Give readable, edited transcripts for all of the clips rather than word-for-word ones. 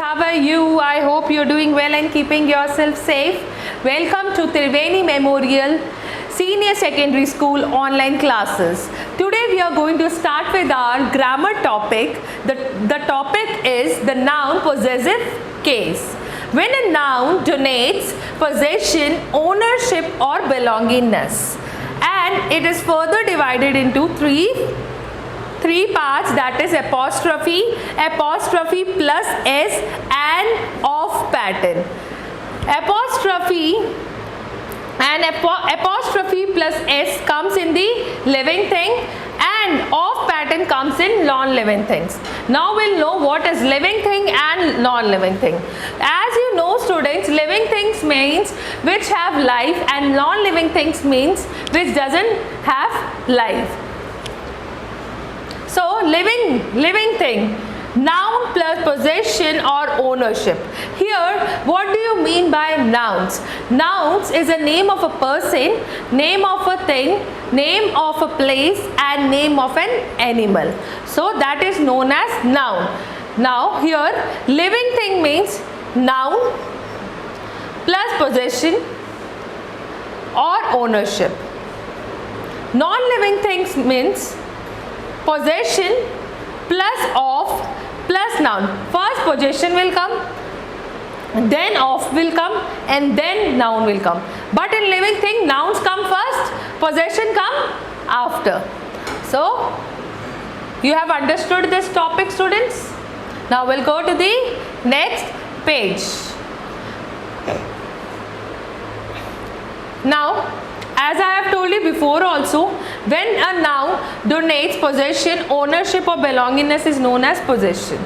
how are you? I hope you're doing well and keeping yourself safe. Welcome to Triveni Memorial Senior Secondary School online classes. Today we are going to start with our grammar topic. The topic is the noun possessive case. When a noun denotes possession, ownership or belongingness, and it is further divided into three parts, that is apostrophe plus s and of pattern. Apostrophe and apostrophe plus s comes in the living thing and of pattern comes in non-living things. Now we'll know what is living thing and non-living thing. As you know students, living things means which have life and non-living things means which doesn't have life. So living thing, noun plus possession or ownership. Here what do you mean by nouns? Nouns is a name of a person, name of a thing, name of a place and name of an animal. So that is known as noun. Now here living thing means noun plus possession or ownership. Non-living things means possession plus of plus noun. First possession will come, then of will come and then noun will come. But in living thing, nouns come first, possession come after. So you have understood this topic students. Now we'll go to the next page. Now as I have told you before also, when a noun denotes possession, ownership or belongingness is known as possession.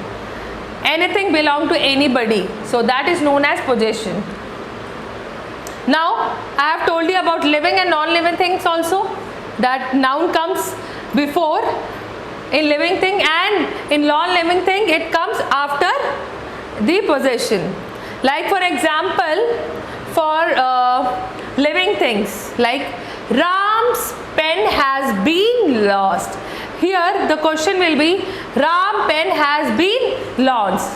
Anything belong to anybody, so that is known as possession. Now I have told you about living and non-living things also, that noun comes before in living thing and in non-living thing it comes after the possession. Like for example, for living things like Ram's pen has been lost. Here the question will be Ram pen has been lost.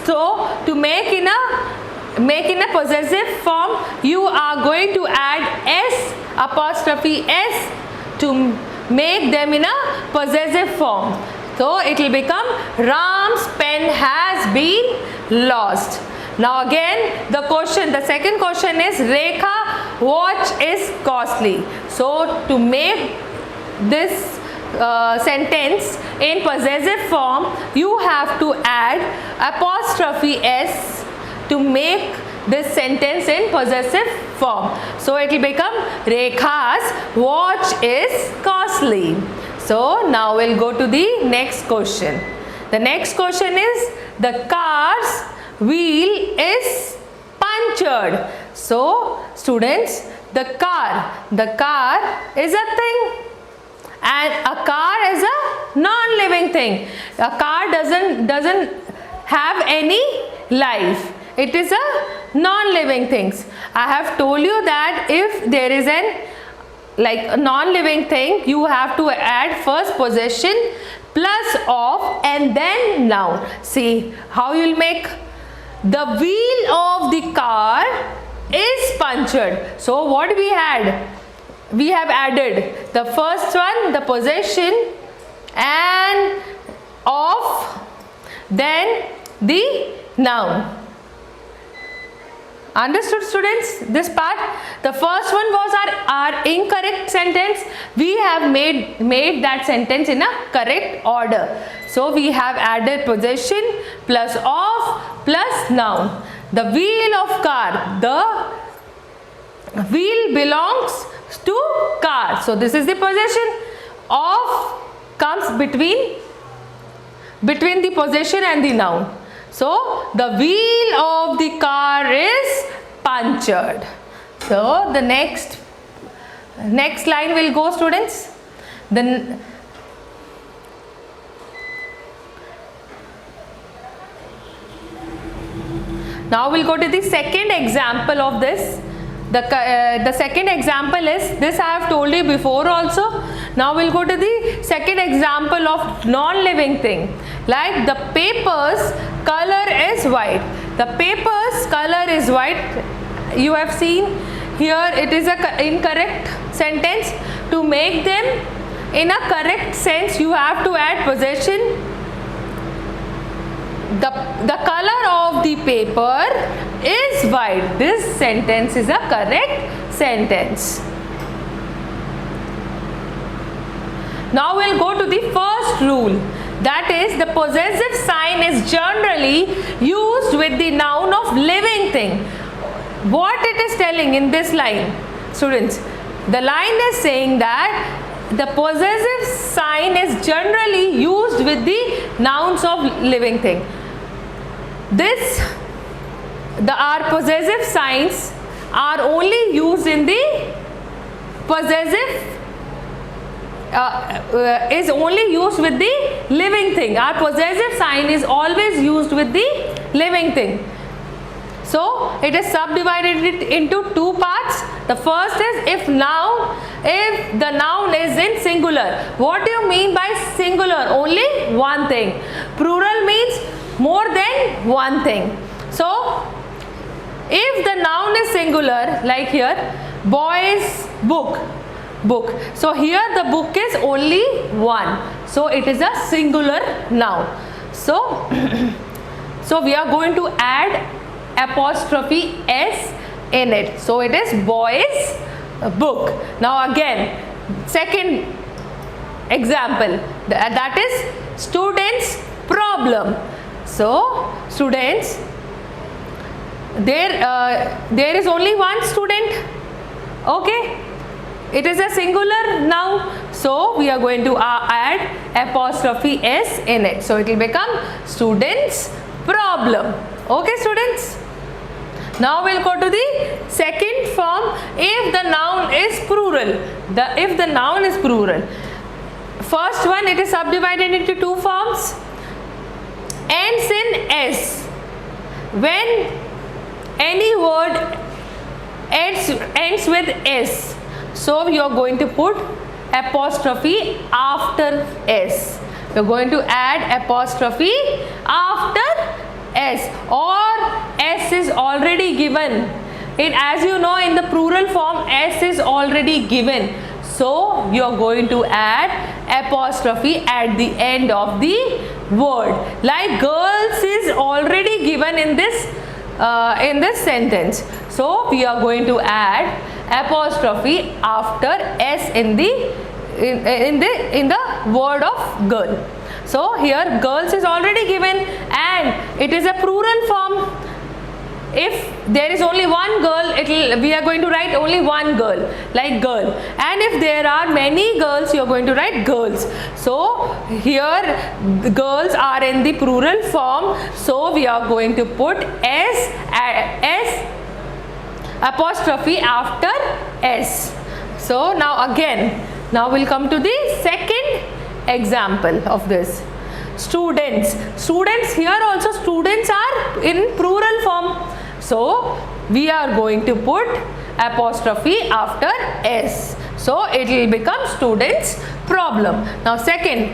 So to make in a possessive form, you are going to add s apostrophe s to make them in a possessive form. So it will become Ram's pen has been lost. Now again the second question is Rekha watch is costly. So to make this sentence in possessive form, you have to add apostrophe s to make this sentence in possessive form. So it will become Rekha's watch is costly. So now we'll go to the next question. The next question is the car's wheel is punctured. So students, the car is a thing and a car is a non-living thing. A car doesn't have any life. It is a non-living thing. I have told you that if there is a non-living thing, you have to add first possession plus of and then noun. See how you will make. The wheel of the car is punctured. So what we had? We have added the first one, the possession and of, then the noun. Understood students this part? The first one was our incorrect sentence. We have made that sentence in a correct order. So we have added possession plus of plus noun. The wheel of car, the wheel belongs to car. So this is the possession. Of comes between the possession and the noun. So the wheel of the car is punctured. So the next line will go students. Now we'll go to the second example of this. The second example is this I have told you before also. Now we'll go to the second example of non-living thing. Like the papers color is white. The paper's color is white. You have seen here it is a incorrect sentence. To make them in a correct sense, you have to add possession. The color of the paper is white. This sentence is a correct sentence. Now we'll go to the first rule. That is, the possessive sign is generally used with the noun of living thing. What it is telling in this line, students? The line is saying that the possessive sign is generally used with the nouns of living thing. Our possessive signs are only used in the possessive is only used with the living thing. Our possessive sign is always used with the living thing. So it is subdivided into two parts. The first is if the noun is in singular. What do you mean by singular? Only one thing. Plural means more than one thing. So if the noun is singular, like here, boy's book. So here the book is only one. So it is a singular noun. So we are going to add apostrophe s in it. So it is boy's book. Now again, second example, that is student's problem. So students, there is only one student. Okay, it is a singular noun, so we are going to add apostrophe s in it. So it will become student's problem. Okay, students. Now we'll go to the second form. If the noun is plural, if the noun is plural, first one, it is subdivided into two forms. Ends in s. When any word ends with s, so you are going to put apostrophe after s. You are going to add apostrophe after s, or s is already given. As you know, in the plural form, s is already given. So you are going to add apostrophe at the end of the word. Like girls is already given in this sentence. So we are going to add apostrophe after s in the word of girl. So here girls is already given and it is a plural form. If there is only one girl, we are going to write only one girl, like girl. And if there are many girls, you are going to write girls. So here the girls are in the plural form. So we are going to put s apostrophe after s. So now we'll come to the second example of this. Students here also, students are in plural form. So we are going to put apostrophe after s. So it will become students' problem. Now second,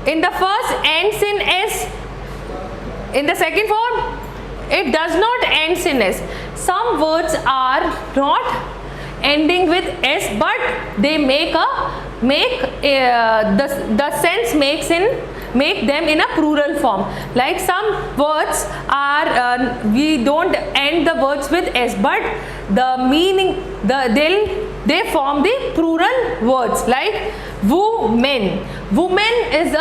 in the first ends in s. In the second form, it does not ends in s. Some words are not ending with s, but they the sense make them in a plural form. Like some words are we don't end the words with s, but the meaning they form the plural words. Like women. Woman is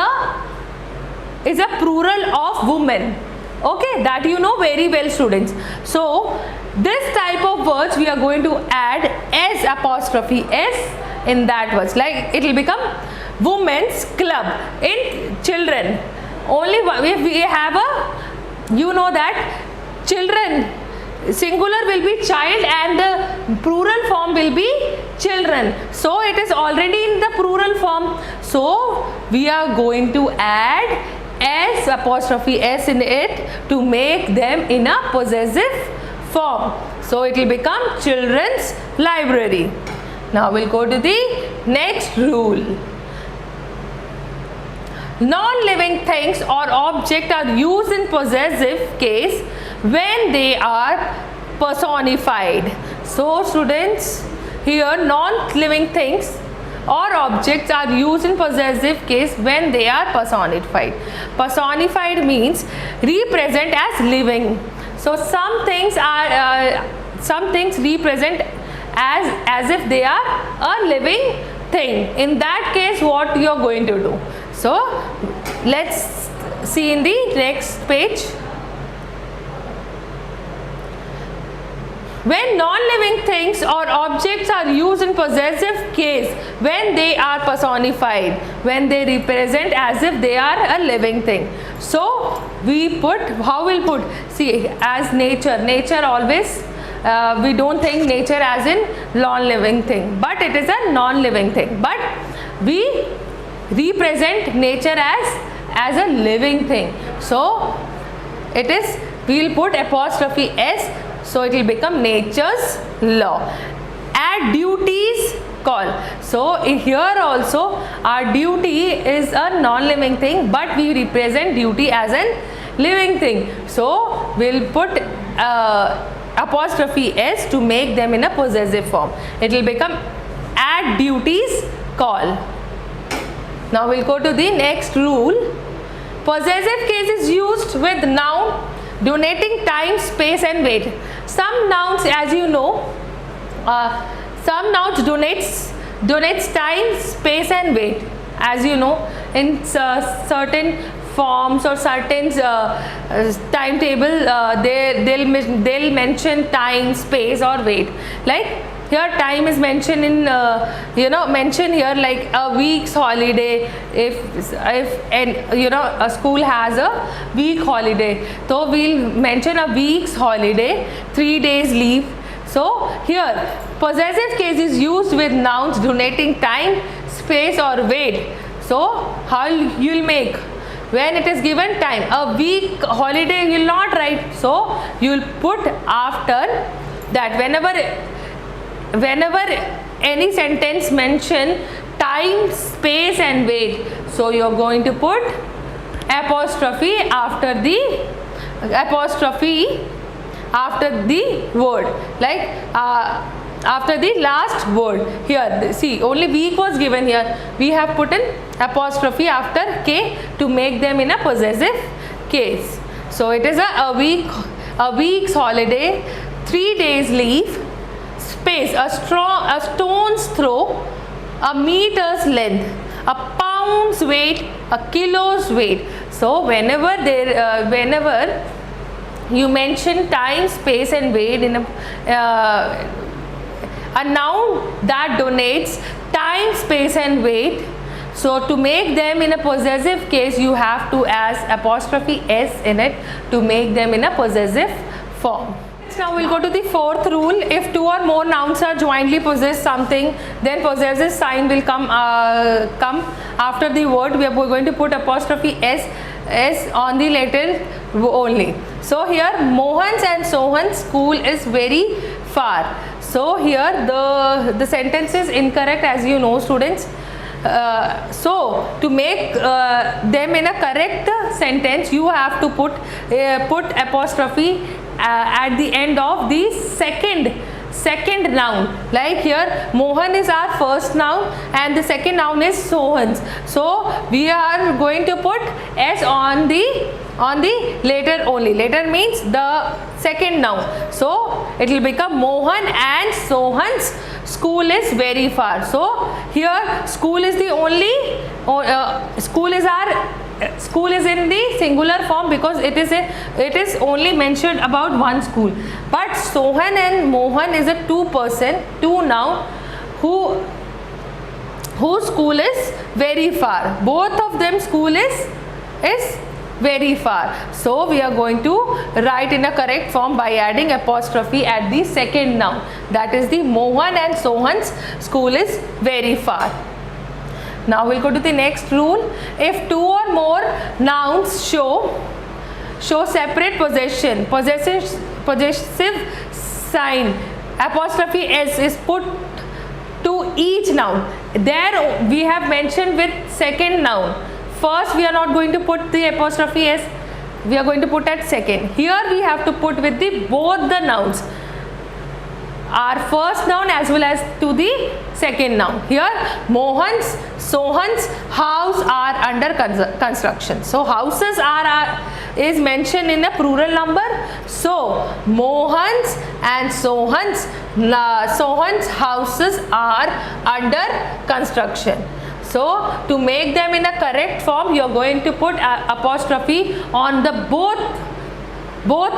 a plural of woman. Okay, that you know very well, students. So this type of words we are going to add s apostrophe s in that words. Like it will become women's club. In children, only if we have you know that children, singular will be child and the plural form will be children. So it is already in the plural form. So we are going to add s apostrophe s in it to make them in a possessive form. So it will become children's library. Now we'll go to the next rule. Non-living things or objects are used in possessive case when they are personified. So students, here non-living things or objects are used in possessive case when they are personified. Personified means represent as living. So some things represent as if they are a living thing. In that case, what you are going to do? So let's see in the next page. When non-living things or objects are used in possessive case when they are personified, when they represent as if they are a living thing. So we put, how we'll put, see, as nature. Nature always, we don't think nature as in non-living thing, but it is a non-living thing. But we represent nature as a living thing. So it is, we will put apostrophe S. So it will become nature's law. Add duties call. So here also our duty is a non-living thing, but we represent duty as a living thing. So we'll put apostrophe S to make them in a possessive form. It will become add duties call. Now we'll go to the next rule. Possessive case is used with noun denoting time, space and weight. Some nouns, as you know, some nouns denotes time, space and weight. As you know, in certain forms or certain timetable, they'll mention time, space or weight. Like here time is mentioned in mention here like a week's holiday. If a school has a week holiday, so we'll mention a week's holiday, 3 days leave. So here possessive case is used with nouns denoting time, space or weight. So how you'll make? When it is given time, a week holiday you will not write. So you will put after that whenever any sentence mention time, space and weight, so you are going to put apostrophe after the word, like after the last word. Here see, only week was given here, we have put an apostrophe after K to make them in a possessive case. So it is a week's holiday, 3 days leave, space, a stone's throw, a meter's length, a pound's weight, a kilo's weight. So whenever you mention time, space and weight in a noun that denotes time, space and weight, so to make them in a possessive case you have to add apostrophe S in it to make them in a possessive form. Now we'll go to the fourth rule. If two or more nouns are jointly possess something, then possessive sign will come after the word. We are going to put apostrophe S on the letter only. So here Mohan's and Sohan's school is very far. So here the sentence is incorrect, as you know, students. So to make them in a correct sentence, you have to put apostrophe at the end of the second noun. Like here Mohan is our first noun and the second noun is Sohan's. So we are going to put S on the later only. Later means the second noun. So it will become Mohan and Sohan's school is very far. So here school is the only school is in the singular form because it is only mentioned about one school. But Sohan and Mohan is a two noun whose school is very far. Both of them school is very far. So we are going to write in a correct form by adding apostrophe at the second noun. That is the Mohan and Sohan's school is very far. Now we'll go to the next rule. If two or more nouns show separate possessive sign, apostrophe S is put to each noun. There we have mentioned with second noun. first we are not going to put the apostrophe s, we are going to put at second. Here we have to put with the both the nouns, our first noun as well as to the second noun. Here Mohan's, Sohan's house are under construction. So houses are is mentioned in a plural number. So Mohan's and Sohan's houses are under construction. So to make them in a correct form, you are going to put apostrophe on the both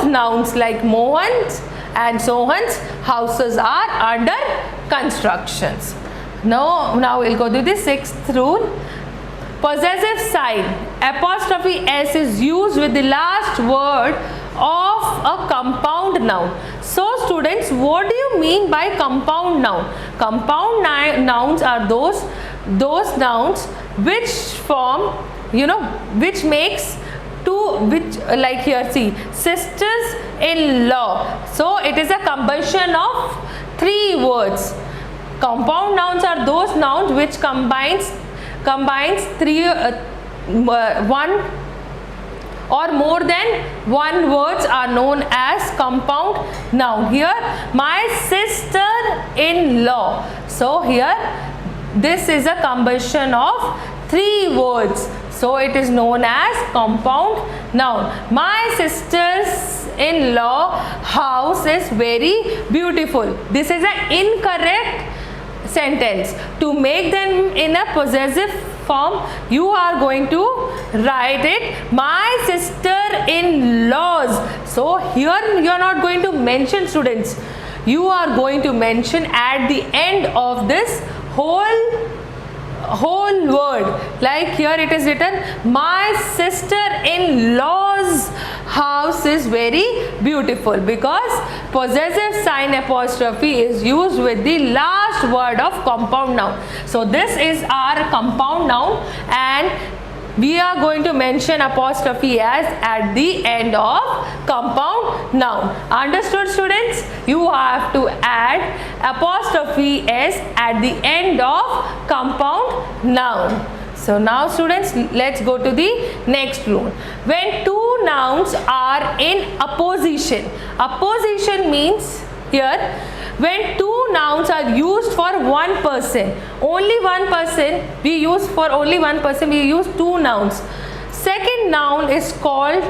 nouns, like Mohan's and Sohan's houses are under constructions. Now we'll go to the sixth rule. Possessive sign apostrophe s is used with the last word of a compound noun. So students, what do you mean by compound noun? Compound nouns are those nouns which form, which makes two, which, like here see, sisters-in-law. So it is a combination of three words. Compound nouns are those nouns which combines three one or more than one words are known as compound noun. Here my sister-in-law. So here this is a combination of three words. So it is known as compound noun. My sister's-in-law house is very beautiful. This is an incorrect sentence. To make them in a possessive form, you are going to write it my sister-in-laws. So here you are not going to mention, students. You are going to mention at the end of this whole word. Like here it is written my sister-in-law's house is very beautiful, because possessive sign apostrophe is used with the last word of compound noun. So this is our compound noun, and we are going to mention apostrophe as at the end of compound noun. Understood, students? You have to add apostrophe s at the end of compound noun. So now students, let's go to the next rule. When two nouns are in opposition, opposition means here when two nouns are used for one person, only one person, we use two nouns. Second noun is called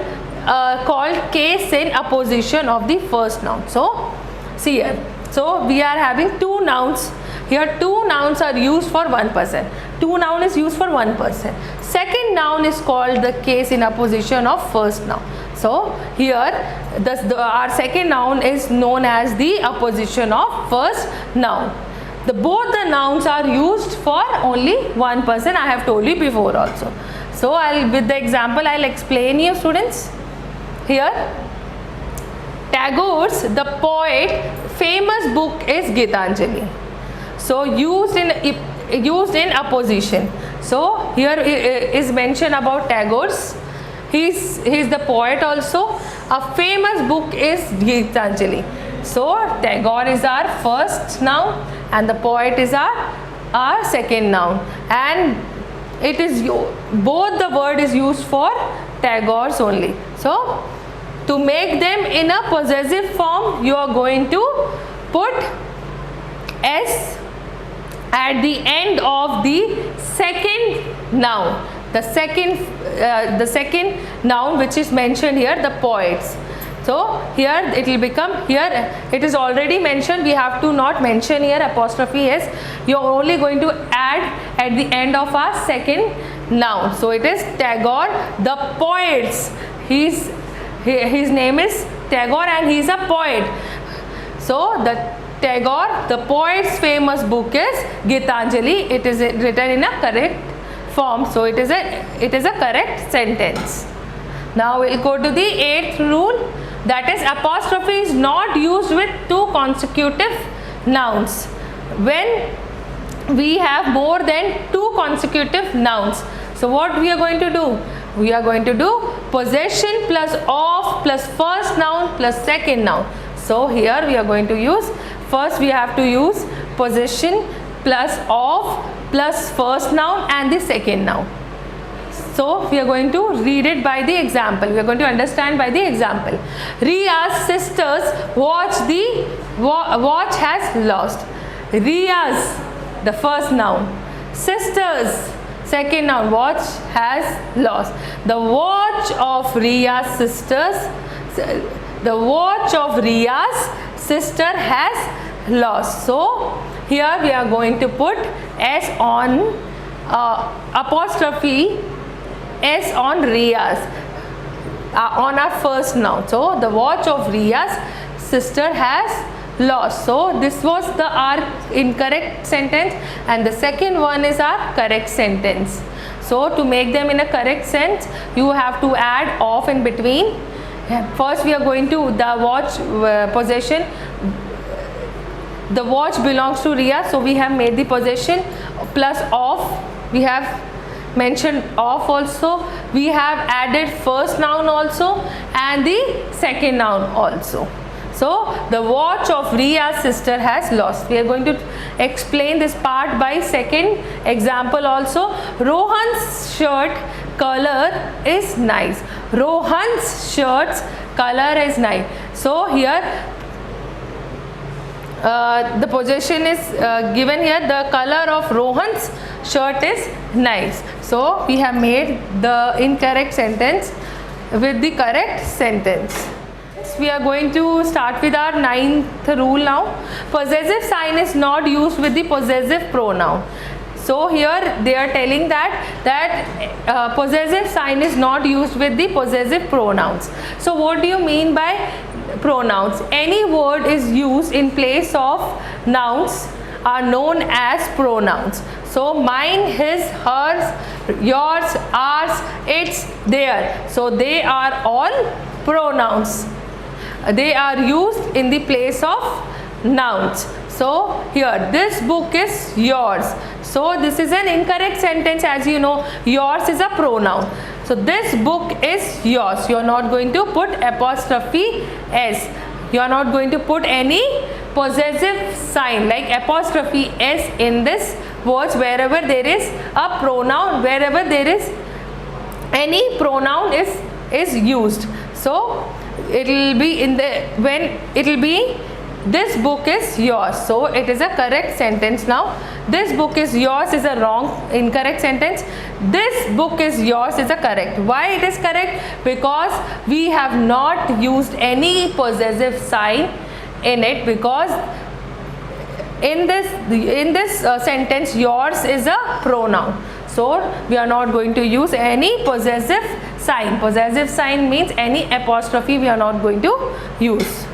case in opposition of the first noun. So see here, so we are having two nouns. Here two nouns are used for one person. Two noun is used for one person. Second noun is called the case in opposition of first noun. So here our second noun is known as the opposition of first noun. Both the nouns are used for only one person. I have told you before also. So with the example I'll explain you, students. Here Tagore's, the poet, famous book is Gitanjali. So used in opposition. So here is mentioned about Tagore's. He's the poet also. A famous book is Gitanjali. So Tagore is our first noun and the poet is our second noun, and it is both the word is used for Tagore's only. So to make them in a possessive form, you are going to put s at the end of the second noun. The second noun which is mentioned here, the poets. So here it will become, here it is already mentioned, we have to not mention here apostrophe s. You are only going to add at the end of our second noun. So it is Tagore, the poets. His name is Tagore and he is a poet. So the Tagore, the poet's famous book is Gitanjali. It is written in a correct form. So it is a correct sentence. Now we'll go to the eighth rule, that is apostrophe is not used with two consecutive nouns. When we have more than two consecutive nouns, so what we are going to do? We are going to do possession plus of plus first noun plus second noun. So here we are going to use, first we have to use possession plus of plus first noun and the second noun. So we are going to read it by the example. We are going to understand by the example. Ria's sisters watch has lost. Ria's, the first noun. Sisters, second noun. Watch has lost. The watch of Ria's sisters. The watch of Ria's sister has lost. So here we are going to put S on apostrophe S on Ria's on our first noun. So the watch of Ria's sister has lost. So this was our incorrect sentence, and the second one is our correct sentence. So to make them in a correct sense, you have to add of in between. First we are going to the watch possession. The watch belongs to Ria, so we have made the possession plus of. We have mentioned of also. We have added first noun also and the second noun also. So the watch of Ria's sister has lost. We are going to explain this part by second example also. Rohan's shirt color is nice. Rohan's shirt's color is nice. So here the possession is given here. The color of Rohan's shirt is nice. So we have made the incorrect sentence with the correct sentence. We are going to start with our 9th rule now. Possessive sign is not used with the possessive pronoun. So here they are telling that possessive sign is not used with the possessive pronouns. So what do you mean by pronouns? Any word is used in place of nouns are known as pronouns. So mine, his, hers, yours, ours, its, their. So they are all pronouns. They are used in the place of nouns. So here this book is yours. So this is an incorrect sentence, as you know. Yours is a pronoun. So this book is yours. You are not going to put apostrophe S. You are not going to put any possessive sign like apostrophe S in this words wherever there is a pronoun, wherever there is any pronoun is used. So it will be this book is yours. So it is a correct sentence now. This book is yours is a incorrect sentence. This book is yours is a correct. Why it is correct? Because we have not used any possessive sign in it, because in this sentence yours is a pronoun. So we are not going to use any possessive sign. Possessive sign means any apostrophe we are not going to use.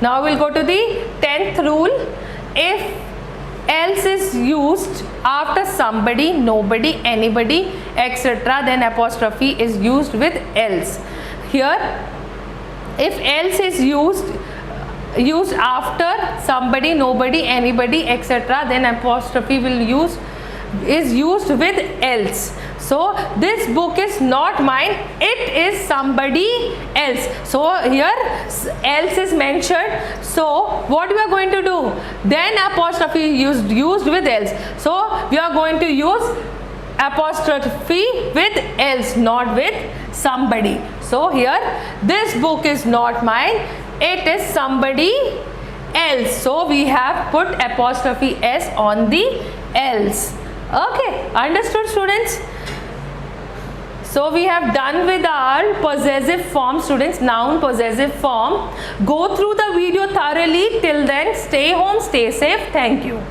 Now we'll go to the 10th rule. If else is used after somebody, nobody, anybody, etc., then apostrophe is used with else. Here if else is used after somebody, nobody, anybody, etc., then apostrophe is used with else. So this book is not mine, it is somebody else. So here else is mentioned. So what we are going to do? Then apostrophe used with else. So we are going to use apostrophe with else, not with somebody. So here this book is not mine, it is somebody else. So we have put apostrophe S on the else. Okay, understood students? So we have done with our possessive form, students, noun possessive form. Go through the video thoroughly. Till then, stay home, stay safe. Thank you.